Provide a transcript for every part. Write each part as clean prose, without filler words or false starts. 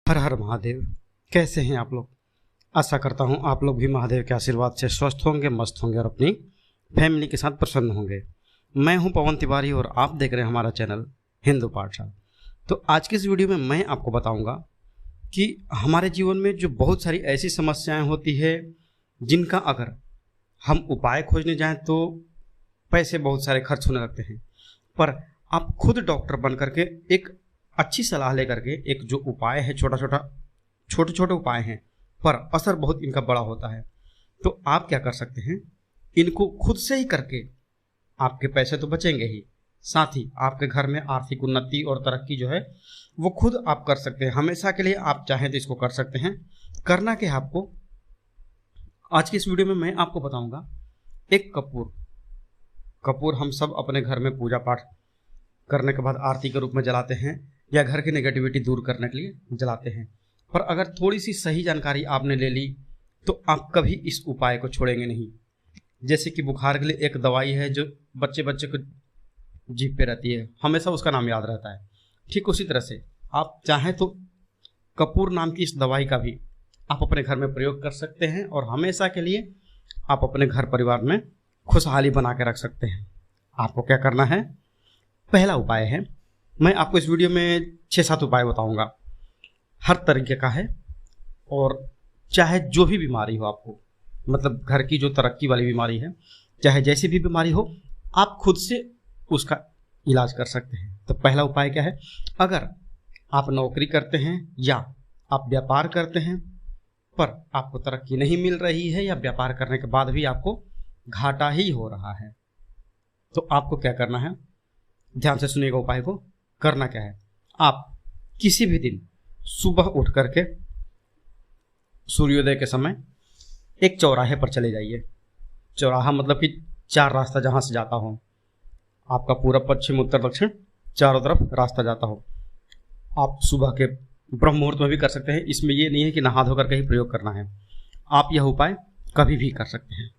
हर हर महादेव। कैसे हैं आप लोग? आशा करता हूं आप लोग भी महादेव के आशीर्वाद से स्वस्थ होंगे, मस्त होंगे और अपनी फैमिली के साथ प्रसन्न होंगे। मैं हूं पवन तिवारी और आप देख रहे हैं हमारा चैनल हिंदू पाठशाला। तो आज की इस वीडियो में मैं आपको बताऊंगा कि हमारे जीवन में जो बहुत सारी ऐसी समस्याएं होती है जिनका अगर हम उपाय खोजने जाएं तो पैसे बहुत सारे खर्च होने लगते हैं, पर आप खुद डॉक्टर बन करके एक अच्छी सलाह लेकर के एक जो उपाय है, छोटे छोटे उपाय हैं पर असर बहुत इनका बड़ा होता है। तो आप क्या कर सकते हैं, इनको खुद से ही करके आपके पैसे तो बचेंगे ही, साथ ही आपके घर में आर्थिक उन्नति और तरक्की जो है वो खुद आप कर सकते हैं। हमेशा के लिए आप चाहें तो इसको कर सकते हैं। करना क्या है आपको, आज की इस वीडियो में मैं आपको बताऊंगा। एक कपूर हम सब अपने घर में पूजा पाठ करने के बाद आरती के रूप में जलाते हैं या घर की नेगेटिविटी दूर करने के लिए जलाते हैं। पर अगर थोड़ी सी सही जानकारी आपने ले ली तो आप कभी इस उपाय को छोड़ेंगे नहीं। जैसे कि बुखार के लिए एक दवाई है जो बच्चे को जीभ पे रहती है, हमेशा उसका नाम याद रहता है। ठीक उसी तरह से आप चाहें तो कपूर नाम की इस दवाई का भी आप अपने घर में प्रयोग कर सकते हैं और हमेशा के लिए आप अपने घर परिवार में खुशहाली बना के रख सकते हैं। आपको क्या करना है, पहला उपाय है, मैं आपको इस वीडियो में 6-7 उपाय बताऊंगा, हर तरीके का है। और चाहे जो भी बीमारी हो आपको, मतलब घर की जो तरक्की वाली बीमारी है, चाहे जैसी भी बीमारी हो, आप खुद से उसका इलाज कर सकते हैं। तो पहला उपाय क्या है, अगर आप नौकरी करते हैं या आप व्यापार करते हैं पर आपको तरक्की नहीं मिल रही है या व्यापार करने के बाद भी आपको घाटा ही हो रहा है, तो आपको क्या करना है, ध्यान से सुनिएगा उपाय को। करना क्या है, आप किसी भी दिन सुबह उठ करके सूर्योदय के समय एक चौराहे पर चले जाइए। चौराहा मतलब कि 4 रास्ता जहां से जाता हो, आपका पूरब पश्चिम उत्तर दक्षिण चारों तरफ रास्ता जाता हो। आप सुबह के ब्रह्म मुहूर्त में भी कर सकते हैं, इसमें यह नहीं है कि नहा धो करके ही प्रयोग करना है। आप यह उपाय कभी भी कर सकते हैं।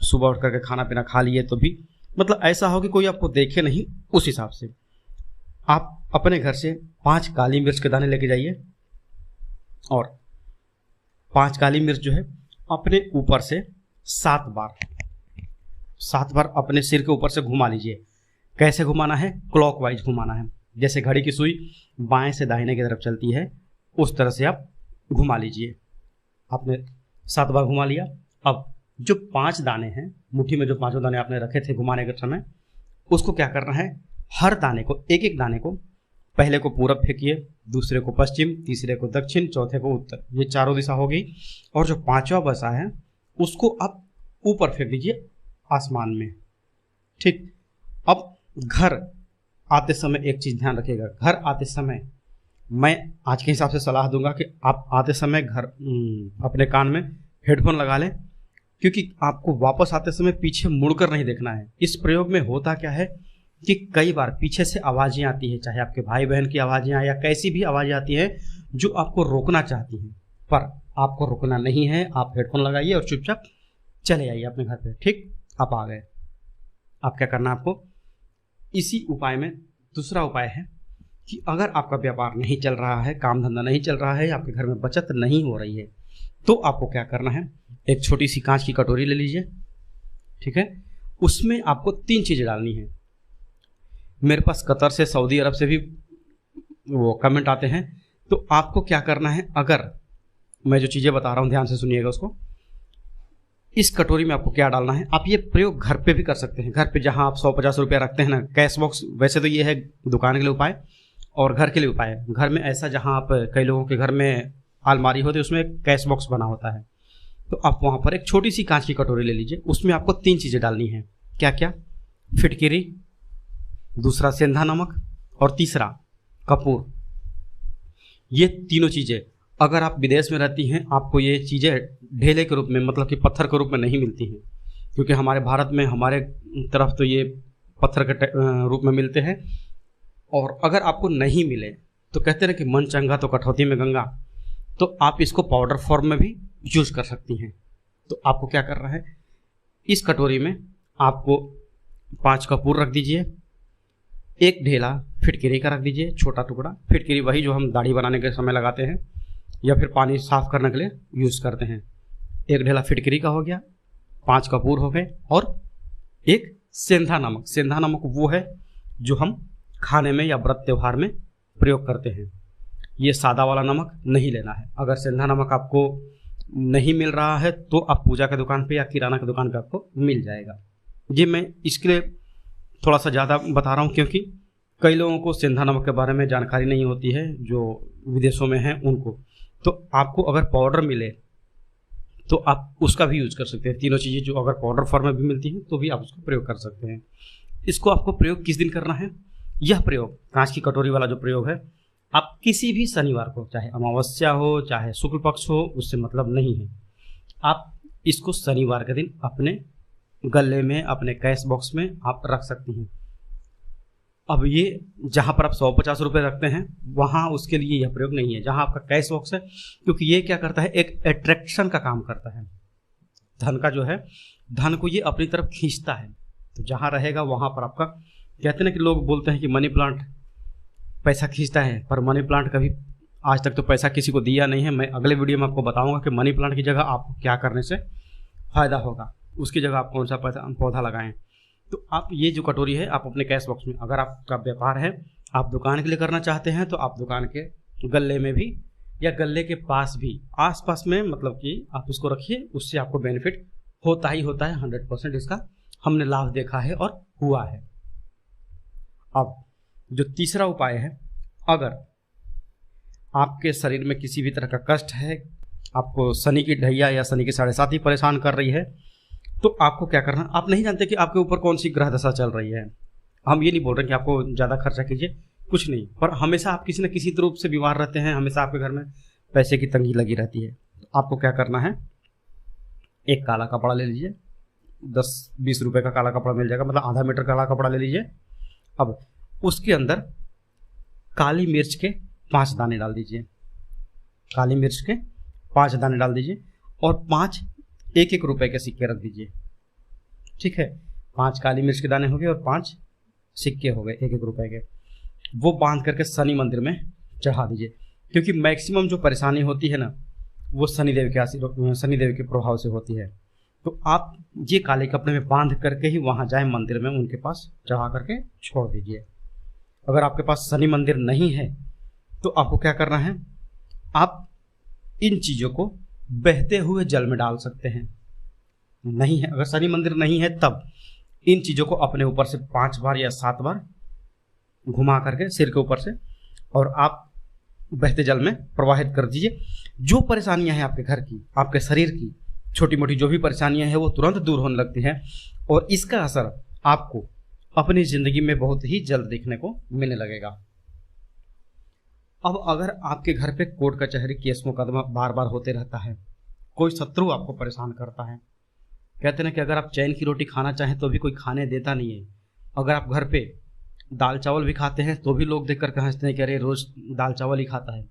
सुबह उठ करके खाना पीना खा लिए तो भी, मतलब ऐसा हो कि कोई आपको देखे नहीं, उस हिसाब से आप अपने घर से 5 काली मिर्च के दाने लेके जाइए और 5 काली मिर्च जो है अपने ऊपर से 7 बार अपने सिर के ऊपर से घुमा लीजिए। कैसे घुमाना है, क्लॉकवाइज घुमाना है। जैसे घड़ी की सुई बाएं से दाहिने की तरफ चलती है, उस तरह से आप घुमा लीजिए। आपने 7 बार घुमा लिया। अब जो 5 दाने हैं, मुट्ठी में जो 5 दाने आपने रखे थे घुमाने के समय, उसको क्या करना है, हर दाने को, एक दाने को, पहले को पूरब फेंकिए, दूसरे को पश्चिम, तीसरे को दक्षिण, चौथे को उत्तर। ये चारों दिशा हो गई। और जो 5वां बचा है उसको आप ऊपर फेंक दीजिए आसमान में। ठीक। अब घर आते समय एक चीज ध्यान रखिएगा, घर आते समय मैं आज के हिसाब से सलाह दूंगा कि आप आते समय घर अपने कान में हेडफोन लगा लें, क्योंकि आपको वापस आते समय पीछे मुड़कर नहीं देखना है। इस प्रयोग में होता क्या है कि कई बार पीछे से आवाज़ें आती हैं, चाहे आपके भाई बहन की आवाज़ें आए या कैसी भी आवाज़ें आती हैं जो आपको रोकना चाहती हैं, पर आपको रोकना नहीं है। आप हेडफोन लगाइए और चुपचाप चले आइए अपने घर पे। ठीक, आप आ गए। आप क्या करना है, आपको इसी उपाय में दूसरा उपाय है कि अगर आपका व्यापार नहीं चल रहा है, काम धंधा नहीं चल रहा है, आपके घर में बचत नहीं हो रही है, तो आपको क्या करना है, एक छोटी सी कांच की कटोरी ले लीजिए। ठीक है, उसमें आपको 3 चीज़ें डालनी है। मेरे पास कतर से, सऊदी अरब से भी वो कमेंट आते हैं, तो आपको क्या करना है, अगर मैं जो चीज़ें बता रहा हूँ ध्यान से सुनिएगा उसको। इस कटोरी में आपको क्या डालना है, आप ये प्रयोग घर पे भी कर सकते हैं। घर पे जहाँ आप 100-50 रुपया रखते हैं ना, कैश बॉक्स, वैसे तो ये है दुकान के लिए उपाय और घर के लिए उपाय है। घर में ऐसा जहाँ आप, कई लोगों के घर में अलमारी होती है, उसमें कैश बॉक्स बना होता है, तो आप वहाँ पर एक छोटी सी कांच की कटोरी ले लीजिए। उसमें आपको 3 चीज़ें डालनी है। क्या क्या, फिटकिरी, दूसरा सेंधा नमक और तीसरा कपूर। ये तीनों चीज़ें, अगर आप विदेश में रहती हैं, आपको ये चीज़ें ढेले के रूप में, मतलब कि पत्थर के रूप में नहीं मिलती हैं, क्योंकि हमारे भारत में, हमारे तरफ तो ये पत्थर के रूप में मिलते हैं। और अगर आपको नहीं मिले तो कहते हैं कि मन चंगा तो कठौती में गंगा, तो आप इसको पाउडर फॉर्म में भी यूज कर सकती हैं। तो आपको क्या करना है, इस कटोरी में आपको 5 कपूर रख दीजिए, एक ढेला फिटकिरी का रख दीजिए, छोटा टुकड़ा। फिटकिरी वही जो हम दाढ़ी बनाने के समय लगाते हैं, या फिर पानी साफ करने के लिए यूज़ करते हैं। एक ढेला फिटकरी का हो गया, 5 कपूर हो गए, और एक सेंधा नमक। सेंधा नमक वो है जो हम खाने में या व्रत त्यौहार में प्रयोग करते हैं। ये सादा वाला नमक नहीं लेना है। अगर सेंधा नमक आपको नहीं मिल रहा है तो आप पूजा की दुकान पे या किराना की दुकान पे आपको मिल जाएगा। जी मैं इसके लिए थोड़ा सा ज़्यादा बता रहा हूँ क्योंकि कई लोगों को सेंधा नमक के बारे में जानकारी नहीं होती है, जो विदेशों में हैं उनको। तो आपको अगर पाउडर मिले तो आप उसका भी यूज कर सकते हैं। तीनों चीज़ें जो अगर पाउडर फॉर्म में भी मिलती हैं तो भी आप उसको प्रयोग कर सकते हैं। इसको आपको प्रयोग किस दिन करना है? यह प्रयोग, कांच की कटोरी वाला जो प्रयोग है, आप किसी भी शनिवार को, चाहे अमावस्या हो चाहे शुक्ल पक्ष हो, उससे मतलब नहीं है। आप इसको शनिवार के दिन अपने गले में, अपने कैश बॉक्स में आप रख सकती हैं। अब ये जहाँ पर आप 150 रुपये रखते हैं वहाँ उसके लिए यह प्रयोग नहीं है। जहाँ आपका कैश बॉक्स है, क्योंकि ये क्या करता है, एक अट्रैक्शन का काम करता है। धन का जो है, धन को ये अपनी तरफ खींचता है। तो जहाँ रहेगा वहाँ पर आपका, कहते हैं ना कि लोग बोलते हैं कि मनी प्लांट पैसा खींचता है, पर मनी प्लांट कभी आज तक तो पैसा किसी को दिया नहीं है। मैं अगले वीडियो में आपको बताऊंगा कि मनी प्लांट की जगह आपको क्या करने से फ़ायदा होगा, उसकी जगह आप कौन सा पौधा लगाएं। तो आप ये जो कटोरी है आप अपने कैश बॉक्स में, अगर आपका व्यापार है, आप दुकान के लिए करना चाहते हैं, तो आप दुकान के गले में भी या गले के पास भी, आसपास में, मतलब कि आप इसको रखिए। उससे आपको बेनिफिट होता ही होता है। 100% इसका हमने लाभ देखा है और हुआ है। अब जो तीसरा उपाय है, अगर आपके शरीर में किसी भी तरह का कष्ट है, आपको शनि की ढैया या शनि की 7.5 परेशान कर रही है, तो आपको क्या करना, आप नहीं जानते कि आपके ऊपर कौन सी ग्रह दशा चल रही है। हम ये नहीं बोल रहे कि आपको ज़्यादा खर्चा कीजिए, कुछ नहीं, पर हमेशा आप किसी न किसी रूप से बीमार रहते हैं, हमेशा आपके घर में पैसे की तंगी लगी रहती है। तो आपको क्या करना है, एक काला कपड़ा ले लीजिए, 10-20 रुपये का काला कपड़ा मिल जाएगा, मतलब आधा मीटर काला कपड़ा ले लीजिए। अब उसके अंदर काली मिर्च के 5 दाने डाल दीजिए। काली मिर्च के 5 दाने डाल दीजिए और 5 1-1 रुपए के सिक्के रख दीजिए। ठीक है, 5 काली मिर्च के दाने हो गए और 5 सिक्के हो गए 1-1 रुपए के। वो बांध करके शनि मंदिर में चढ़ा दीजिए, क्योंकि मैक्सिमम जो परेशानी होती है ना, वो शनिदेव के प्रभाव से होती है। तो आप ये काले कपड़े में बांध करके ही वहाँ जाए मंदिर में, उनके पास चढ़ा करके छोड़ दीजिए। अगर आपके पास शनि मंदिर नहीं है तो आपको क्या करना है, आप इन चीज़ों को बहते हुए जल में डाल सकते हैं। नहीं है, अगर शनि मंदिर नहीं है तब इन चीज़ों को अपने ऊपर से 5 बार या 7 बार घुमा करके सिर के ऊपर से, और आप बहते जल में प्रवाहित कर दीजिए। जो परेशानियां हैं आपके घर की, आपके शरीर की, छोटी मोटी जो भी परेशानियां हैं, वो तुरंत दूर होने लगती हैं और इसका असर आपको अपनी ज़िंदगी में बहुत ही जल्द देखने को मिलने लगेगा। अब अगर आपके घर पे कोर्ट कचहरी केस मुकदमा बार बार होते रहता है, कोई शत्रु आपको परेशान करता है, कहते हैं कि अगर आप चैन की रोटी खाना चाहें तो भी कोई खाने देता नहीं है। अगर आप घर पे दाल चावल भी खाते हैं तो भी लोग देख कर हंसते हैं कि अरे रोज़ दाल चावल ही खाता है।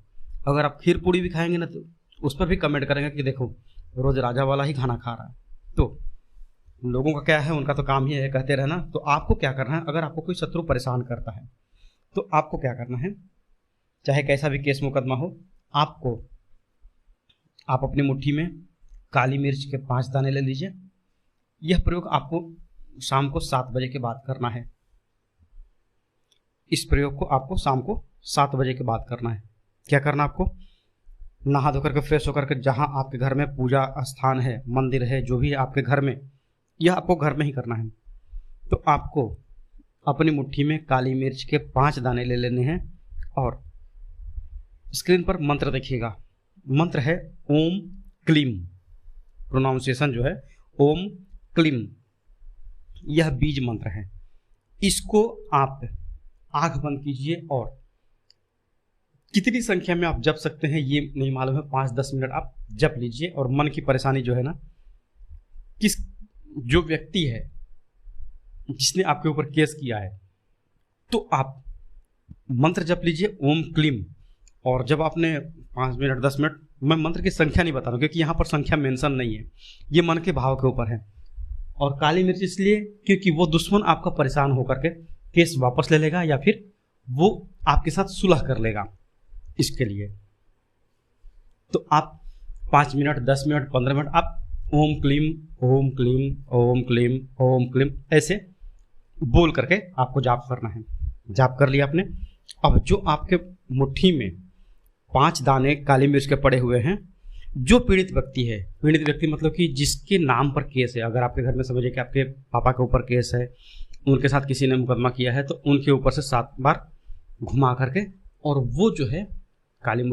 अगर आप खीर पूड़ी भी खाएंगे ना तो उस पर भी कमेंट करेंगे कि देखो रोज़ राजा वाला ही खाना खा रहा है। तो लोगों का क्या है, उनका तो काम ही है कहते रहना। तो आपको क्या करना है, अगर आपको कोई शत्रु परेशान करता है तो आपको क्या करना है, चाहे कैसा भी केस मुकदमा हो, आप अपनी मुट्ठी में काली मिर्च के 5 दाने ले लीजिए। यह प्रयोग आपको शाम को 7 बजे के बाद करना है। इस प्रयोग को आपको शाम को 7 बजे के बाद करना है। क्या करना, आपको नहा धो करके फ्रेश होकर के जहाँ आपके घर में पूजा स्थान है, मंदिर है, जो भी है आपके घर में, यह आपको घर में ही करना है। तो आपको अपनी मुट्ठी में काली मिर्च के 5 दाने ले लेने हैं और स्क्रीन पर मंत्र देखिएगा। मंत्र है ओम क्लीम, प्रोनाउंसिएशन जो है ओम क्लीम, यह बीज मंत्र है। इसको आप आंख बंद कीजिए और कितनी संख्या में आप जप सकते हैं ये नहीं मालूम है, 5-10 मिनट आप जप लीजिए। और मन की परेशानी जो है ना, जो व्यक्ति है जिसने आपके ऊपर केस किया है, तो आप मंत्र जप लीजिए ओम क्लीम। और जब आपने 5 मिनट 10 मिनट, मैं मंत्र की संख्या नहीं बता रहा हूँ क्योंकि यहाँ पर संख्या मेंशन नहीं है, ये मन के भाव के ऊपर है। और काली मिर्च इसलिए क्योंकि वो दुश्मन आपका परेशान होकर के केस वापस ले लेगा या फिर वो आपके साथ सुलह कर लेगा, इसके लिए। तो आप 5 मिनट, 10 मिनट, 15 मिनट आप ओम क्लीम, ओम क्लीम, ओम क्लीम, ओम क्लीम ऐसे बोल करके आपको जाप करना है। जाप कर लिया आपने। अब जो आपके मुट्ठी में 5 दाने काली मिर्च के पड़े हुए हैं, जो पीड़ित व्यक्ति है, पीड़ित व्यक्ति मतलब कि जिसके नाम पर केस है, अगर आपके घर में समझिए कि आपके पापा के ऊपर केस है, उनके साथ किसी ने मुकदमा किया है, तो उनके ऊपर से 7 बार घुमा करके, और वो जो है काली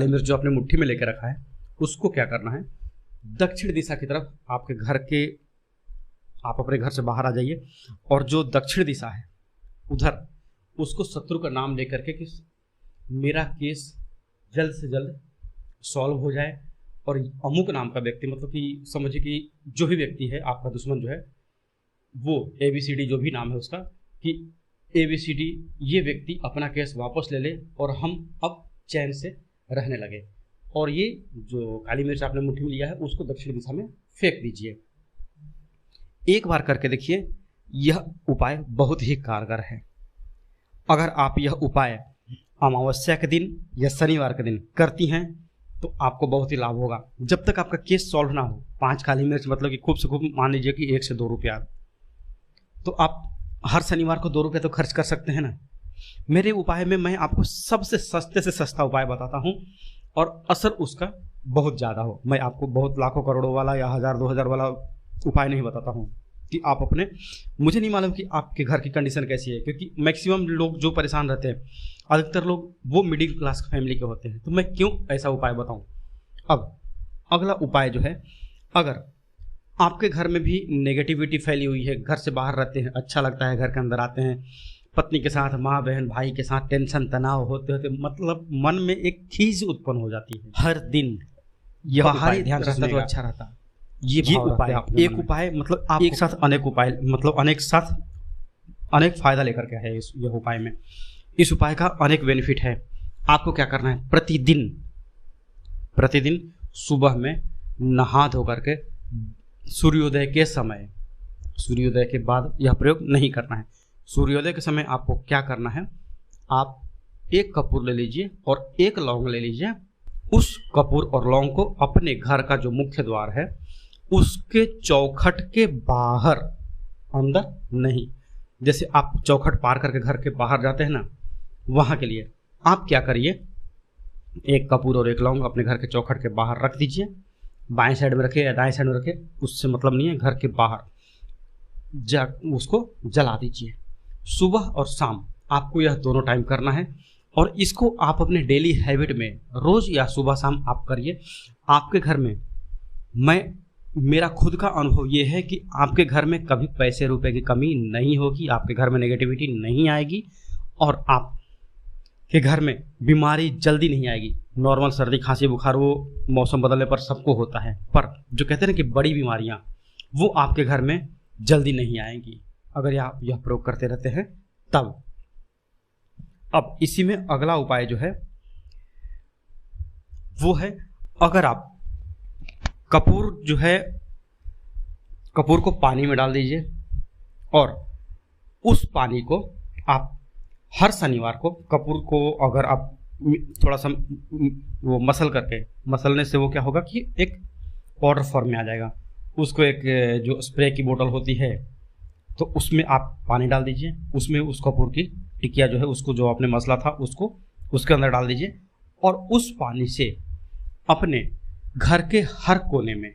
मिर्च जो अपने मुट्ठी में लेकर रखा है, उसको क्या करना है, दक्षिण दिशा की तरफ आपके घर के, आप अपने घर से बाहर आ जाइए, और जो दक्षिण दिशा है उधर उसको शत्रु का नाम लेकर के कि मेरा केस जल्द से जल्द सॉल्व हो जाए, और अमुक नाम का व्यक्ति, मतलब कि समझिए कि जो भी व्यक्ति है आपका दुश्मन जो है, वो ABCD जो भी नाम है उसका, कि ABCD ये व्यक्ति अपना केस वापस ले ले और हम अब चैन से रहने लगे। और ये जो काली मिर्च आपने मुट्ठी में लिया है उसको दक्षिण दिशा में फेंक दीजिए। एक बार करके देखिए, यह उपाय बहुत ही कारगर है। अगर आप यह उपाय अमावस्या के दिन या शनिवार के दिन करती हैं तो आपको बहुत ही लाभ होगा। जब तक आपका केस सॉल्व ना हो, 5 काली मिर्च मतलब कि खूब से खूब मान लीजिए कि 1 से 2 रुपया, तो आप हर शनिवार को 2 रुपये तो खर्च कर सकते हैं ना। मेरे उपाय में मैं आपको सबसे सस्ते से सस्ता उपाय बताता हूँ, और असर उसका बहुत ज़्यादा हो। मैं आपको बहुत लाखों करोड़ों वाला या 1000-2000 वाला उपाय नहीं बताता हूँ कि आप अपने, मुझे नहीं मालूम कि आपके घर की कंडीशन कैसी है, क्योंकि मैक्सिमम लोग जो परेशान रहते हैं, अधिकतर लोग वो मिडिल क्लास फैमिली के होते हैं, तो मैं क्यों ऐसा उपाय बताऊं। अब अगला उपाय जो है, अगर आपके घर में भी नेगेटिविटी फैली हुई है, घर से बाहर रहते हैं, अच्छा लगता है, घर के अंदर आते हैं, पत्नी के साथ, माँ बहन भाई के साथ टेंशन तनाव होते होते मतलब मन में एक खीज उत्पन्न हो जाती है, हर दिन यह उपाय ध्यान रहता तो अच्छा रहता। ये उपाय, एक उपाय मतलब आप एक साथ अनेक उपाय, मतलब अनेक साथ अनेक फायदा लेकर के है यह उपाय में। इस उपाय का अनेक बेनिफिट है। आपको क्या करना है, प्रतिदिन सुबह में नहा धो करके सूर्योदय के समय, सूर्योदय के बाद यह प्रयोग नहीं करना है। सूर्योदय के समय आपको क्या करना है, आप 1 कपूर ले लीजिए और 1 लौंग ले लीजिए। उस कपूर और लौंग को अपने घर का जो मुख्य द्वार है उसके चौखट के बाहर, अंदर नहीं, जैसे आप चौखट पार करके घर के बाहर जाते हैं ना, वहां के लिए आप क्या करिए, 1 कपूर और 1 लौंग अपने घर के चौखट के बाहर रख दीजिए। बाएं साइड में रखे या दाएं साइड में रखे, उससे मतलब नहीं है, घर के बाहर उसको जला दीजिए। सुबह और शाम आपको यह दोनों टाइम करना है, और इसको आप अपने डेली हैबिट में रोज या सुबह शाम आप करिए। आपके घर में, मेरा खुद का अनुभव ये है कि आपके घर में कभी पैसे रुपए की कमी नहीं होगी, आपके घर में नेगेटिविटी नहीं आएगी, और आपके घर में बीमारी जल्दी नहीं आएगी। नॉर्मल सर्दी खांसी बुखार वो मौसम बदलने पर सबको होता है, पर जो कहते हैं ना कि बड़ी बीमारियां, वो आपके घर में जल्दी नहीं आएंगी अगर आप यह प्रयोग करते रहते हैं तब। अब इसी में अगला उपाय जो है वो है, अगर आप कपूर जो है, कपूर को पानी में डाल दीजिए, और उस पानी को आप हर शनिवार को, कपूर को अगर आप थोड़ा सा वो मसलने से वो क्या होगा कि एक पाउडर फॉर्म में आ जाएगा। उसको एक जो स्प्रे की बोतल होती है, तो उसमें आप पानी डाल दीजिए, उसमें उस कपूर की टिकिया जो है, उसको जो आपने मसला था उसको उसके अंदर डाल दीजिए, और उस पानी से अपने घर के हर कोने में,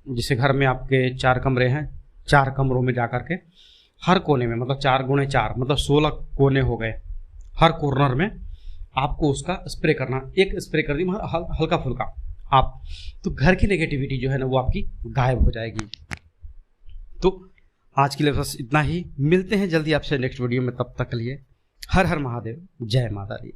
जैसे घर में आपके 4 कमरे हैं, 4 कमरों में जाकर के हर कोने में, मतलब 4 गुणे 4 मतलब 16 कोने हो गए, हर कॉर्नर में आपको उसका स्प्रे करना। एक स्प्रे कर दी हल्का फुल्का आप, तो घर की नेगेटिविटी जो है ना वो आपकी गायब हो जाएगी। तो आज के लिए बस इतना ही, मिलते हैं जल्दी आपसे नेक्स्ट वीडियो में, तब तक के लिए हर हर महादेव, जय माता दी।